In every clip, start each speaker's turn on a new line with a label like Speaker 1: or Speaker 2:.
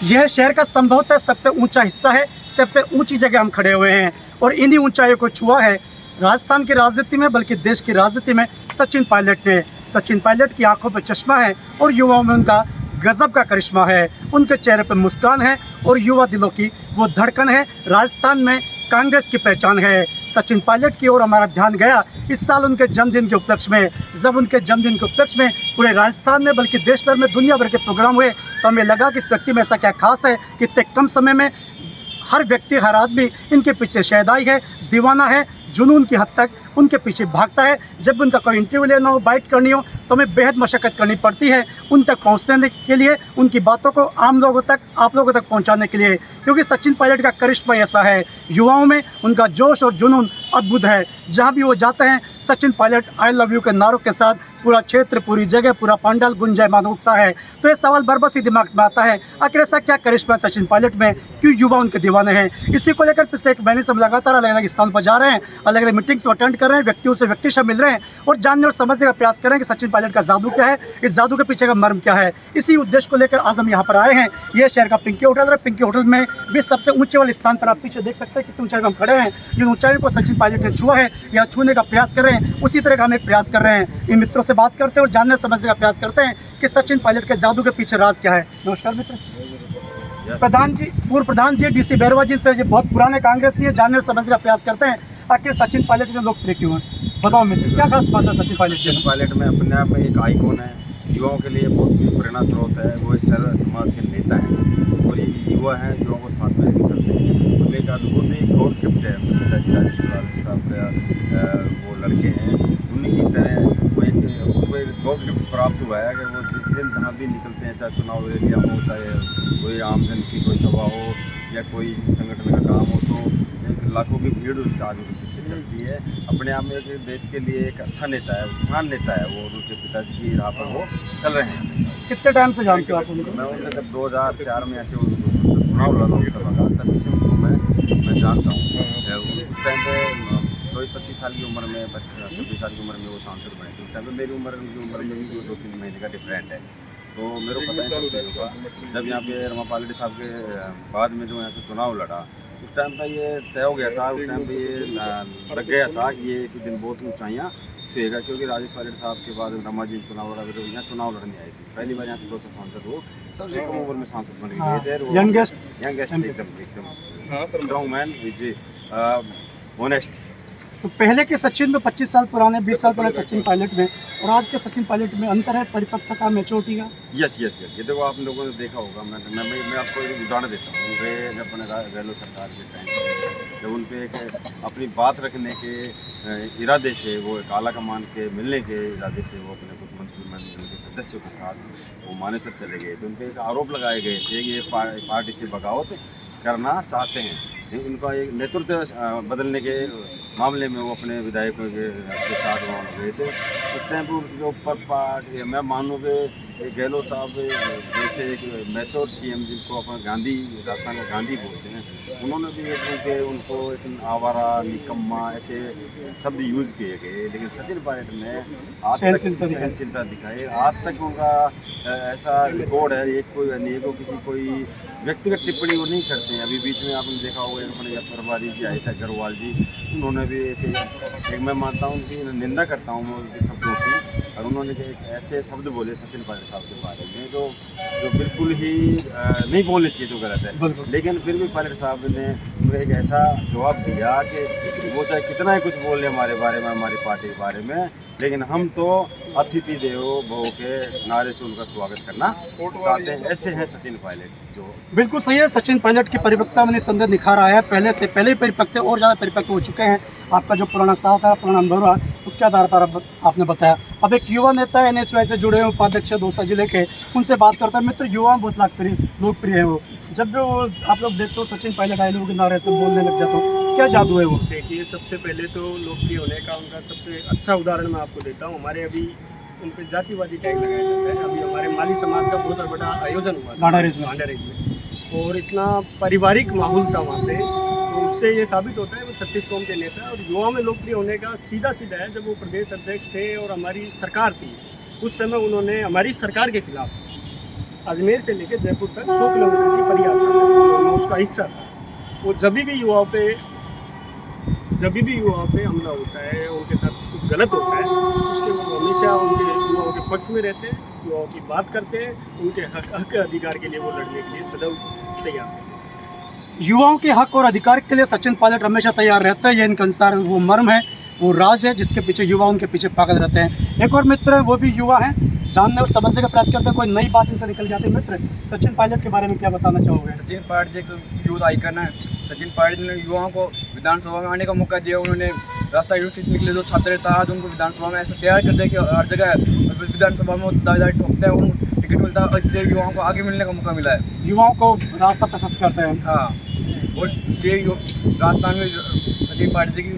Speaker 1: यह शहर का संभवतः सबसे ऊंचा हिस्सा है, सबसे ऊंची जगह हम खड़े हुए हैं और इन्हीं ऊंचाइयों को छुआ है राजस्थान की राजनीति में, बल्कि देश की राजनीति में सचिन पायलट ने। सचिन पायलट की आंखों पर चश्मा है और युवाओं में उनका गजब का करिश्मा है, उनके चेहरे पर मुस्कान है और युवा दिलों की वो धड़कन है। राजस्थान में कांग्रेस की पहचान है। सचिन पायलट की ओर हमारा ध्यान गया इस साल उनके जन्मदिन के उपलक्ष्य में। जब उनके जन्मदिन के उपलक्ष्य में पूरे राजस्थान में, बल्कि देश भर में, दुनिया भर के प्रोग्राम हुए, तो हमें लगा कि इस व्यक्ति में ऐसा क्या खास है कि इतने कम समय में हर व्यक्ति, हर आदमी इनके पीछे शहदाई है, दीवाना है, जुनून की हद तक उनके पीछे भागता है। जब उनका कोई इंटरव्यू लेना हो, बाइट करनी हो, तो हमें बेहद मशक्क़त करनी पड़ती है उन तक पहुंचने के लिए, उनकी बातों को आम लोगों तक, आप लोगों तक पहुंचाने के लिए। क्योंकि सचिन पायलट का करिश्मा ऐसा है, युवाओं में उनका जोश और जुनून अद्भुत है। जहाँ भी वो जाते हैं Sachin Pilot I love you के नारों के साथ पूरा क्षेत्र, पूरी जगह, पूरा पंडाल गुंजायमान उठता है। तो ये सवाल बरबस ही दिमाग में आता है, आखिर ऐसा क्या करिश्मा है सचिन पायलट में, क्यों युवा उनके दीवाने हैं। इसी को लेकर पिछले एक महीने से हम लगातार अलग अलग स्थानों पर जा रहे हैं, अलग अलग मीटिंग्स अटेंड कर रहे हैं, व्यक्तियों से व्यक्ति से मिल रहे हैं और जानने और समझने का प्रयास कर रहे हैं कि सचिन पायलट का जादू क्या है, इस जादू के पीछे का मर्म क्या है। इसी उद्देश्य को लेकर आज हम यहाँ पर आए हैं। ये शहर का पिंकी होटल है। पिंकी होटल में भी सबसे ऊंचे वाले स्थान पर आप पीछे देख सकते हैं कितनी ऊंचाई में हम खड़े हैं। जिन ऊंचाइयों को सचिन पायलट ने छुआ है या छूने का प्रयास कर रहे हैं, उसी तरह का हम एक प्रयास कर रहे हैं। इन मित्रों से बात करते हैं और जानने समझने का प्रयास करते हैं कि सचिन पायलट के जादू के पीछे राज क्या है। नमस्कार मित्र। प्रधान जी, पूर्व प्रधान जी DC बैरवा जी से, ये बहुत पुराने कांग्रेसी है, जानने और समझने का प्रयास करते हैं आखिर सचिन पायलट जो लोकप्रिय क्यों है। बताओ मित्र, क्या खास बात है सचिन पायलट?
Speaker 2: सचिन पायलट में अपने आप में एक आइकॉन है, युवाओं के लिए बहुत ही प्रेरणा स्रोत है। वो एक समाज के नेता हैं और ये युवा हैं, युवाओं को साथ में लेकर चलते हैं। तो एक अद्भुत ही गॉड गिफ्ट है पिताजी राजेश साहब का, वो लड़के हैं, उन्हीं की तरह वो एक गॉड गिफ्ट प्राप्त हुआ है कि वो जिस दिन जहाँ भी निकलते हैं, चाहे चुनाव रैलियाँ हो, चाहे कोई आमजन की कोई सभा हो या कोई संगठन का काम हो, तो एक लाखों की भीड़ उसके आगे पीछे चलती है। अपने आप में एक देश के लिए एक अच्छा नेता है, किसान नेता है वो, और उनके पिताजी की राह पर वो चल रहे हैं।
Speaker 1: कितने टाइम से जानते हो आप उनको?
Speaker 2: मैं उनसे जब 2004 में ऐसे चुनाव लड़ा लोकसभा का, तभी से उनको मैं जानता हूँ। उस टाइम पे 24-25 साल की उम्र में, 26 साल की उम्र में वो सांसद बने थे। उस टाइम पर मेरी उम्र उनकी उम्र में भी 2-3 महीने का डिफरेंट है, तो मेरे को पता है सब चीज़ों का। जब यहाँ पे रमा पालड़ी साहब के बाद में जो यहाँ से चुनाव लड़ा, उस टाइम पर ये तय हो गया था, उस टाइम पे ये लग गया था कि ये एक दिन बहुत ऊंचाइयाँ छुएगा, क्योंकि राजेश पायलट साहब के बाद रमा जी चुनाव लड़ा, फिर यहाँ चुनाव लड़ने आई थी। पहली बार यहाँ से 2 सांसद वो सबसे कम उम्र में सांसद बन गए थे।
Speaker 1: यंगेस्ट
Speaker 2: एकदम स्ट्रॉन्ग मैन, ऑनेस्ट।
Speaker 1: तो पहले के सचिन में 25 साल पुराने, 20 साल पुराने सचिन पायलट में और आज के सचिन पायलट में अंतर है, परिपक्वता, मैच्योरिटी का।
Speaker 2: यस। ये देखो आप लोगों ने देखा होगा, मैं आपको एक उदाहरण देता हूँ। वे जब अपने गहलोत सरकार के टाइम जब उन पर एक अपनी बात रखने के इरादे से, वो एक आला कमान के मिलने के इरादे से वो अपने कुछ मंत्रिमंडल के सदस्यों के साथ वो मानेसर चले गए, तो उन पर एक आरोप लगाए गए थे कि ये पार्टी से बगावत करना चाहते हैं। उनका एक नेतृत्व बदलने के मामले में वो अपने विधायकों के साथ वहाँ गए थे। उस टाइम पर उनके ऊपर मैं मानूँ कि गहलोत साहब जैसे एक मैच्योर CM जिनको अपन गांधी, राजस्थान का गांधी बोलते हैं, उन्होंने भी उनको एक आवारा, निकम्मा ऐसे शब्द यूज़ किए गए, लेकिन सचिन पायलट ने आज तक सहनशीलता दिखाई। आज तक उनका ऐसा रिकॉर्ड है, एक कोई नहीं को किसी कोई व्यक्तिगत टिप्पणी वो नहीं करते हैं। अभी बीच में आपने देखा होगा अपने प्रभारी जी आए थे अग्रवाल जी, उन्होंने भी एक मैं मानता हूँ कि निंदा करता हूँ मैं उनके शब्दों की, और उन्होंने एक ऐसे शब्द बोले सचिन पायलट साहब के बारे में जो बिल्कुल ही नहीं बोलने चाहिए, तो गलत है। लेकिन फिर भी पायलट साहब ने उनको एक ऐसा जवाब दिया कि वो चाहे कितना ही कुछ बोल ले हमारे बारे में, हमारी पार्टी के बारे में, लेकिन हम तो अतिथि देवो भव के नारे से उनका स्वागत करना चाहते हैं। ऐसे हैं सचिन पायलट जो। बिल्कुल
Speaker 1: सही है, सचिन पायलट की परिपक्वता में निसंदेह निखार आया है। पहले से पहले ही परिपक्व और ज़्यादा परिपक्व हो चुके हैं। आपका जो पुराना साथ है, पुराना अनुभव है, उसके आधार पर आपने बताया। अब एक युवा नेता है, NSY से जुड़े हुए उपाध्यक्ष दौसा जिले के, उनसे बात करता है। मित्र, युवा बहुत लोकप्रिय है वो। जब भी वो आप लोग देखते हो सचिन पायलट आई लोगों के नारे से बोलने लग जाते हो, क्या जादू है वो?
Speaker 3: देखिए, सबसे पहले तो लोकप्रिय होने का उनका सबसे अच्छा उदाहरण मैं आपको देता हूँ। हमारे अभी उन पर जातिवादी टैग लगाया जाता है। अभी हमारे माली समाज का बहुत बड़ा आयोजन हुआ
Speaker 1: भांडारेज
Speaker 3: में, और इतना पारिवारिक माहौल था वहाँ पे, तो उससे ये साबित होता है वो 36 कौम के नेता है। और युवा में लोकप्रिय होने का सीधा है, जब वो प्रदेश अध्यक्ष थे और हमारी सरकार थी, उस समय उन्होंने हमारी सरकार के खिलाफ अजमेर से लेकर जयपुर तक 100 किलोमीटर की पदयात्रा में मैं उसका हिस्सा था। वो जब भी युवाओं पे हमला होता है, उनके साथ कुछ गलत होता है, उसके वो हमेशा उनके युवाओं के पक्ष में रहते हैं, युवाओं की बात करते हैं, उनके हक अधिकार के लिए वो लड़ने के लिए सदैव तैयार हैं।
Speaker 1: युवाओं के हक और अधिकार के लिए सचिन पायलट हमेशा तैयार रहता है। ये इनका अनुसार वो मर्म है, वो राज है जिसके पीछे युवा उनके पीछे पागल रहते हैं। एक और मित्र है, वो भी युवा हैं, जानने और समझने का प्रयास करते हैं, कोई नई बात इनसे निकल जाती है। मित्र, सचिन पायलट के बारे में क्या बताना चाहोगे?
Speaker 4: सचिन पायलट जी एक यूथ आइकन है। सचिन पायलट ने युवाओं को विधानसभा में आने का मौका दिया। उन्होंने रास्ता यूनिवर्सिटी से निकले जो छात्र था, आज उनको विधानसभा में ऐसा तैयार कर दिया कि हर जगह विधानसभा में दावेदारी ठोकते हैं, उनको टिकट मिलता है, इससे युवाओं को आगे मिलने का मौका मिला है।
Speaker 1: युवाओं को रास्ता प्रशस्त करते हैं।
Speaker 4: हाँ, और ये राजस्थान में सचिन पायलट जी की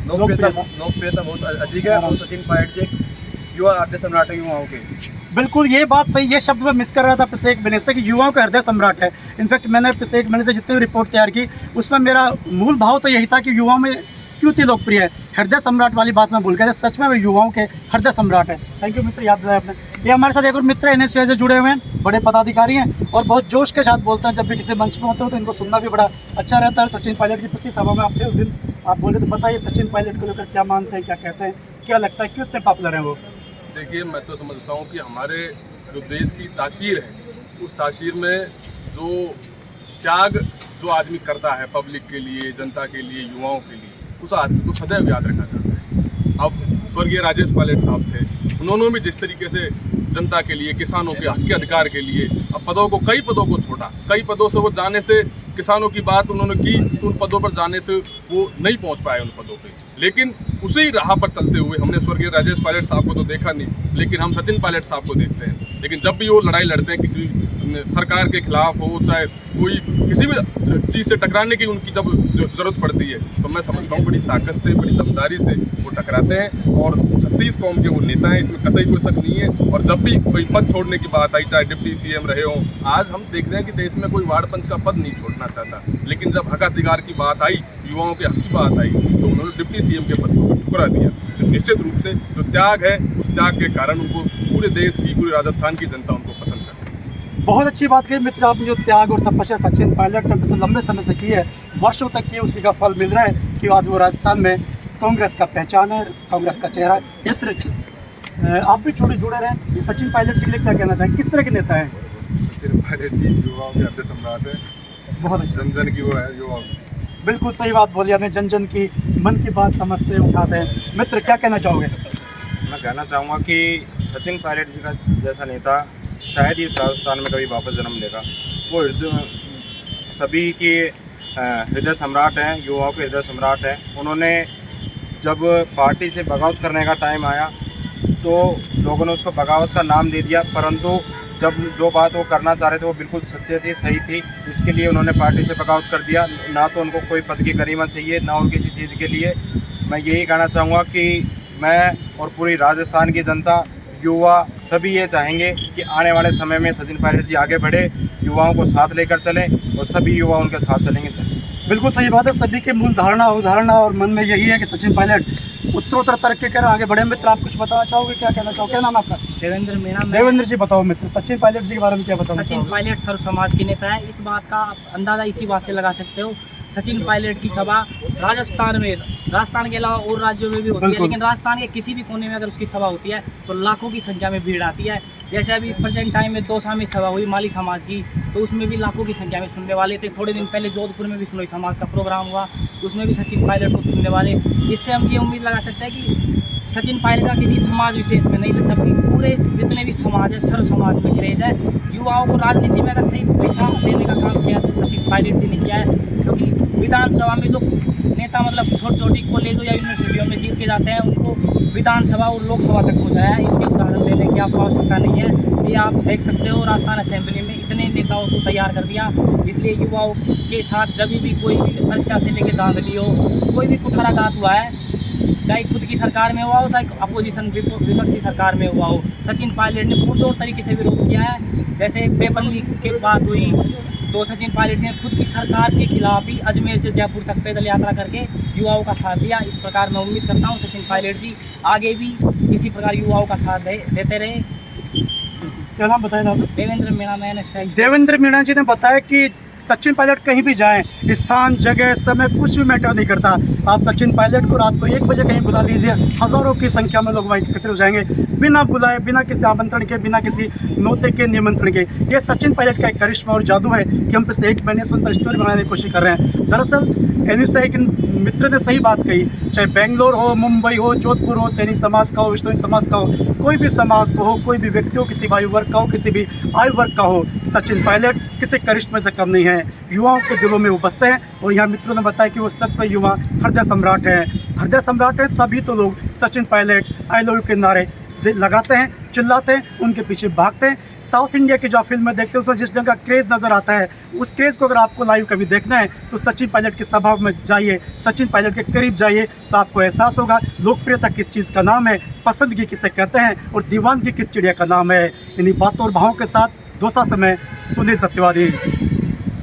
Speaker 4: लोकप्रियता बहुत अधिक है और सचिन पायलट जी युवा हृदय सम्राट है युवाओं के।
Speaker 1: बिल्कुल, ये बात सही, ये शब्द मैं मिस कर रहा था पिछले 1 महीने से कि युवाओं का हृदय सम्राट है। इनफैक्ट मैंने पिछले 1 महीने से जितनी भी रिपोर्ट तैयार की उसमें मेरा मूल भाव तो यही था कि युवाओं में क्यों इतनी लोकप्रिय है। हृदय सम्राट वाली बात मैं भूल गया, सच में वे युवाओं के हृदय सम्राट है। थैंक यू मित्र, याद दिलाया आपने। ये हमारे साथ एक और मित्र NSY से जुड़े हुए हैं, बड़े पदाधिकारी हैं और बहुत जोश के साथ बोलते हैं। जब भी किसी मंच में होते हो तो इनको सुनना भी बड़ा अच्छा रहता है। सचिन पायलट की पिछली सभा में आप थे उस दिन, आप बोले तो बताइए सचिन पायलट को लेकर क्या मानते हैं, क्या कहते हैं, क्या लगता है, क्यों इतने पॉपुलर हैं वो?
Speaker 5: देखिए, मैं तो समझता हूँ कि हमारे जो देश की तासीर है, उस तासीर में जो त्याग जो आदमी करता है पब्लिक के लिए, जनता के लिए, युवाओं के लिए, उस आदमी को सदैव याद रखा जाता है। अब स्वर्गीय राजेश पायलट साहब थे, उन्होंने भी जिस तरीके से जनता के लिए, किसानों के हक के अधिकार के लिए अब कई पदों को छोड़ा, कई पदों से वो जाने से, किसानों की बात उन्होंने की, उन पदों पर जाने से वो नहीं पहुंच पाए उन पदों पे। लेकिन उसी राह पर चलते हुए हमने स्वर्गीय राजेश पायलट साहब को तो देखा नहीं, लेकिन हम सचिन पायलट साहब को देखते हैं। लेकिन जब भी वो लड़ाई लड़ते हैं किसी सरकार के खिलाफ हो, चाहे कोई किसी भी चीज़ से टकराने की उनकी जब जरूरत पड़ती है, तो मैं समझता हूँ बड़ी ताकत से, बड़ी दमदारी से वो टकराते हैं। और 36 कौम के वो नेता हैं, इसमें कतई कोई शक नहीं है। और जब भी कोई पद छोड़ने की बात आई, चाहे डिप्टी CM रहे हों, आज हम देख रहे हैं कि देश में कोई वार्ड पंच का पद नहीं छोड़ना चाहता, लेकिन जब हक अधिकार की बात आई, युवाओं के हक की बात आई, तो उन्होंने डिप्टी CM के पद को ठुकरा दिया। तो निश्चित रूप से जो त्याग है, उस त्याग के कारण उनको पूरे देश की, पूरे राजस्थान की जनता उनको पसंद करती है।
Speaker 1: बहुत अच्छी बात कही मित्र, आपने जो त्याग और तपस्या सचिन पायलट ने पिछले लंबे समय से की है, वर्षों तक की, उसी का फल मिल रहा है कि आज वो राजस्थान में कांग्रेस का पहचान है, कांग्रेस का चेहरा है। मित्र, आप भी जुड़े रहें। ये सचिन पायलट जी के लिए क्या कहना चाहेंगे, किस तरह के नेता हैं?
Speaker 6: सचिन पायलट जी युवाओं के हृदय सम्राट है,
Speaker 1: बहुत अच्छा,
Speaker 6: जन जन की वो है युवा।
Speaker 1: बिल्कुल सही बात बोली आपने, जन जन की मन की बात समझते उठाते हैं। मित्र, क्या कहना चाहोगे?
Speaker 7: मैं कहना चाहूँगा कि सचिन पायलट जी का जैसा नेता शायद ही इस राजस्थान में कभी वापस जन्म लेगा। वो सभी के हृदय सम्राट हैं, युवाओं के हृदय सम्राट हैं। उन्होंने जब पार्टी से बगावत करने का टाइम आया तो लोगों ने उसको बगावत का नाम दे दिया, परंतु जब जो बात वो करना चाह रहे थे वो बिल्कुल सत्य थी, सही थी, इसके लिए उन्होंने पार्टी से बगावत कर दिया। ना तो उनको कोई पद की गरिमा चाहिए, ना और किसी चीज़ के लिए। मैं यही कहना चाहूँगा कि मैं और पूरी राजस्थान की जनता, युवा सभी ये चाहेंगे कि आने वाले समय में सचिन पायलट जी आगे बढ़े, युवाओं को साथ लेकर चलें और सभी युवा उनके साथ चलेंगे।
Speaker 1: बिल्कुल सही बात है, सभी की मूल धारणा, अवधारणा और मन में यही है कि सचिन पायलट उत्तरोत्तर तरक्की कर आगे बढ़े। मित्र, आप कुछ बताना चाहोगे, क्या कहना चाहोगे? क्या नाम है आपका?
Speaker 8: देवेंद्र मेरा।
Speaker 1: देवेंद्र जी बताओ मित्र, सचिन पायलट जी के बारे में क्या बताना
Speaker 8: सचिन
Speaker 1: चाहोगे?
Speaker 8: पायलट सर्व समाज के नेता है। इस बात का आप अंदाज़ा इसी बात से लगा सकते हो, सचिन पायलट की सभा राजस्थान के अलावा और राज्यों में भी होती है, लेकिन राजस्थान के किसी भी कोने में अगर उसकी सभा होती है तो लाखों की संख्या में भीड़ आती है। जैसे अभी प्रेजेंट टाइम में 2 में सभा हुई माली समाज की, तो उसमें भी लाखों की संख्या में सुनने वाले थे। थोड़े दिन पहले जोधपुर में भी सुनोई समाज का प्रोग्राम हुआ, उसमें भी सचिन पायलट को सुनने वाले। इससे हम ये उम्मीद लगा सकते हैं कि सचिन पायलट का किसी समाज विशेष में नहीं, जबकि पूरे जितने भी समाज है, सर्व समाज में क्रेज है। युवाओं को राजनीति में अगर सही दिशा देने का काम किया तो सचिन पायलट जी ने किया है, क्योंकि विधानसभा में जो नेता मतलब छोटी कॉलेजों या यूनिवर्सिटियों में जीत के जाते हैं, उनको विधानसभा और लोकसभा तक पहुँचाया है। इसके उदाहरण देने की आपको आवश्यकता नहीं है, ये आप देख सकते हो। राजस्थान असेंबली में इतने नेताओं को तैयार कर दिया। इसलिए युवाओं के साथ जब भी कोई भी परीक्षा से लेकर धांधली हो, कोई भी कुठाराघात हुआ है, चाहे खुद की सरकार में हुआ हो, चाहे अपोजिशन विपक्षी सरकार में हुआ हो, सचिन पायलट ने पुरजोर तरीके से विरोध किया है। जैसे पेपर लीक की बात हुई तो सचिन पायलट ने खुद की सरकार के खिलाफ ही अजमेर से जयपुर तक पैदल यात्रा करके युवाओं का साथ दिया। इस प्रकार मैं उम्मीद करता हूँ सचिन पायलट जी आगे भी इसी प्रकार युवाओं का साथ देते रहे।
Speaker 1: क्या नाम बताया ना आपने?
Speaker 8: देवेंद्र मीणा, मैंने सही
Speaker 1: देवेंद्र मीणा जी ने बताया कि सचिन पायलट कहीं भी जाएं, स्थान जगह समय कुछ भी मैटर नहीं करता। आप सचिन पायलट को रात को 1 बजे कहीं बुला लीजिए, हज़ारों की संख्या में लोग वहीं एकत्रित हो जाएंगे, बिना बुलाए, बिना किसी आमंत्रण के, बिना किसी नोते के, निमंत्रण के। ये सचिन पायलट का एक करिश्मा और जादू है कि हम पिछले 1 महीने से उन पर स्टोरी बनाने की कोशिश कर रहे हैं। दरअसल एनयू से एक मित्र ने सही बात कही, चाहे बेंगलोर हो, मुंबई हो, जोधपुर हो, सैनी समाज का हो, विश्नोई समाज का हो, कोई भी समाज को हो, कोई भी व्यक्ति हो, किसी भी आयु वर्ग का हो, किसी भी आयु वर्ग का हो, सचिन पायलट किसी करिश्मे से कम नहीं है। युवाओं के दिलों में वो बसते हैं और यहाँ मित्रों ने बताया कि वो सच में युवा हृदय सम्राट है। हृदय सम्राट है तभी तो लोग Sachin Pilot I love you के नारे लगाते हैं, चिल्लाते हैं, उनके पीछे भागते हैं। साउथ इंडिया की जो आप फिल्में देखते हैं उसमें जिस ढंग का क्रेज़ नज़र आता है, उस क्रेज़ को अगर आपको लाइव कभी देखना है तो सचिन पायलट की सभा में जाइए, सचिन पायलट के करीब जाइए, तो आपको एहसास होगा लोकप्रियता किस चीज़ का नाम है, पसंदगी किसे कहते हैं और दीवानगी किस चिड़िया का नाम है। इन्हीं बातों और भावों के साथ दौसा से मैं सुनील सत्यवादी।